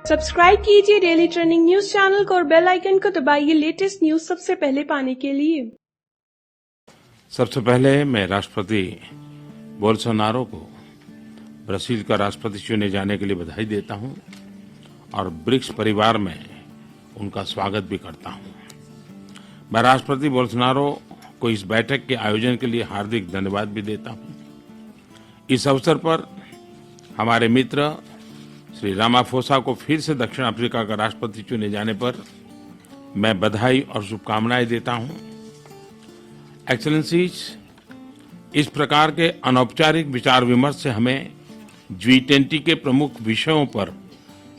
Subscribe कीजिए daily trending news channel को और बेल आइकन को दबाइए लेटेस्ट न्यूज सबसे पहले पाने के लिए। सबसे पहले मैं राष्ट्रपति बोल्सोनारो को ब्राजील का राष्ट्रपति चुने जाने के लिए बधाई देता हूं और ब्रिक्स परिवार में उनका स्वागत भी करता हूं। मैं राष्ट्रपति बोल्सोनारो को इस बैठक के आयोजन के लिए हार्दिक धन्यवाद भी देता हूं। इस अवसर पर हमारे मित्र श्री रामाफोसा को फिर से दक्षिण अफ्रीका का राष्ट्रपति चुने जाने पर मैं बधाई और शुभकामनाएं देता हूं। एक्सेलेंसीज, इस प्रकार के अनौपचारिक विचार विमर्श से हमें G20 के प्रमुख विषयों पर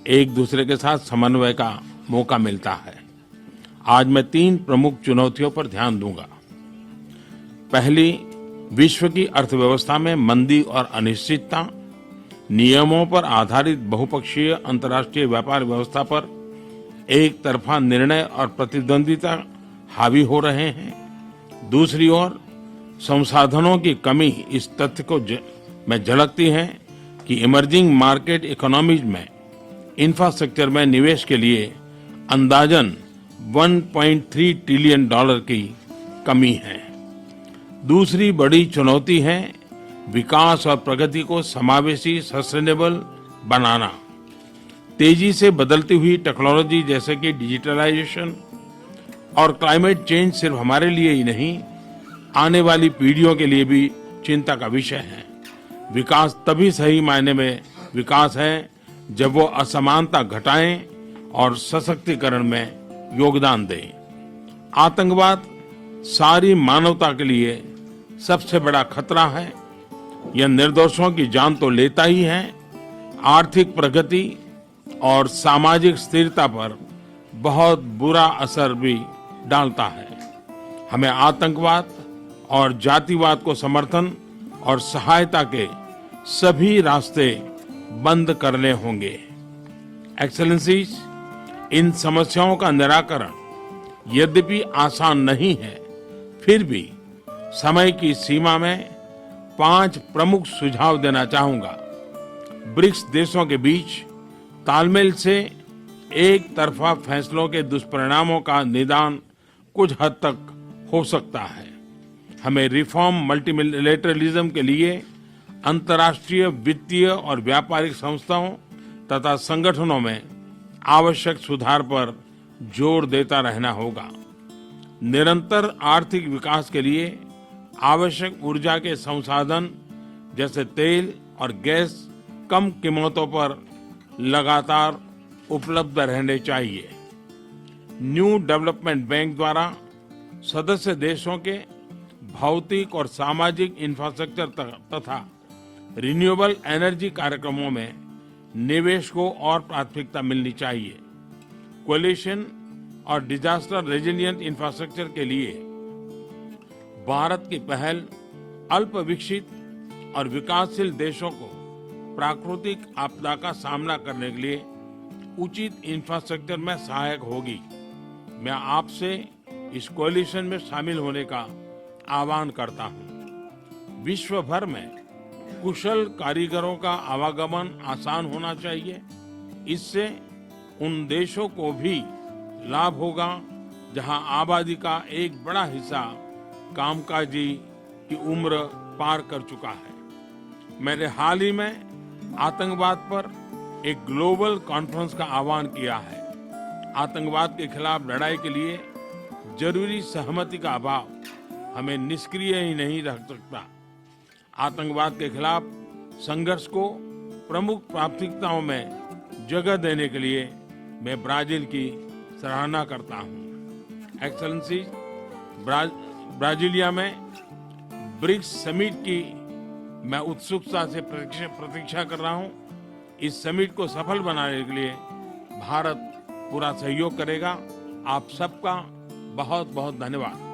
एक दूसरे के साथ समन्वय का मौका मिलता है। आज मैं 3 प्रमुख चुनौतियों पर ध्यान दूंगा। पहली, विश्व की अर्थव्यवस्था में मंदी और अनिश्चितता, नियमों पर आधारित बहुपक्षीय अंतर्राष्ट्रीय व्यापार व्यवस्था पर एक तरफा निर्णय और प्रतिद्वंदिता हावी हो रहे हैं। दूसरी ओर संसाधनों की कमी इस तथ्य को में झलकती है कि इमर्जिंग मार्केट इकोनॉमीज में इंफ्रास्ट्रक्चर में निवेश के लिए अंदाजन $1.3 ट्रिलियन की कमी है। दूसरी बड़ी चुनौती है विकास और प्रगति को समावेशी सस्टेनेबल बनाना। तेजी से बदलती हुई टेक्नोलॉजी जैसे कि डिजिटलाइजेशन और क्लाइमेट चेंज सिर्फ हमारे लिए ही नहीं, आने वाली पीढ़ियों के लिए भी चिंता का विषय है। विकास तभी सही मायने में विकास है जब वो असमानता घटाएं और सशक्तिकरण में योगदान दें। आतंकवाद सारी मानवता के लिए सबसे बड़ा खतरा है। यह निर्दोषों की जान तो लेता ही है, आर्थिक प्रगति और सामाजिक स्थिरता पर बहुत बुरा असर भी डालता है। हमें आतंकवाद और जातिवाद को समर्थन और सहायता के सभी रास्ते बंद करने होंगे। एक्सेलेंसीज, इन समस्याओं का निराकरण यद्यपि आसान नहीं है, फिर भी समय की सीमा में 5 प्रमुख सुझाव देना चाहूंगा। ब्रिक्स देशों के बीच तालमेल से एक तरफा फैसलों के दुष्परिणामों का निदान कुछ हद तक हो सकता है। हमें रिफॉर्म मल्टीलैटरलिज्म के लिए अंतर्राष्ट्रीय वित्तीय और व्यापारिक संस्थाओं तथा संगठनों में आवश्यक सुधार पर जोर देता रहना होगा। निरंतर आर्थिक विकास के लिए आवश्यक ऊर्जा के संसाधन जैसे तेल और गैस कम कीमतों पर लगातार उपलब्ध रहने चाहिए। न्यू डेवलपमेंट बैंक द्वारा सदस्य देशों के भौतिक और सामाजिक इंफ्रास्ट्रक्चर तथा रिन्यूएबल एनर्जी कार्यक्रमों में निवेश को और प्राथमिकता मिलनी चाहिए। कोएलिशन और डिजास्टर रेजिलिएंट इंफ्रास्ट्रक्चर के लिए भारत की पहल अल्प विकसित और विकासशील देशों को प्राकृतिक आपदा का सामना करने के लिए उचित इंफ्रास्ट्रक्चर में सहायक होगी। मैं आपसे इस कोएलिशन में शामिल होने का आह्वान करता हूं। विश्व भर में कुशल कारीगरों का आवागमन आसान होना चाहिए। इससे उन देशों को भी लाभ होगा जहां आबादी का एक बड़ा हिस्सा कामकाजी की उम्र पार कर चुका है। मैंने हाल ही में आतंकवाद पर एक ग्लोबल कॉन्फ्रेंस का आह्वान किया है। आतंकवाद के खिलाफ लड़ाई के लिए जरूरी सहमति का अभाव हमें निष्क्रिय ही नहीं रख सकता। आतंकवाद के खिलाफ संघर्ष को प्रमुख प्राथमिकताओं में जगह देने के लिए मैं ब्राजील की सराहना करता हूं। एक्सेलेंसी, ब्राजीलिया में ब्रिक्स समिट की मैं उत्सुकता से प्रतीक्षा कर रहा हूं। इस समिट को सफल बनाने के लिए भारत पूरा सहयोग करेगा। आप सबका बहुत बहुत धन्यवाद।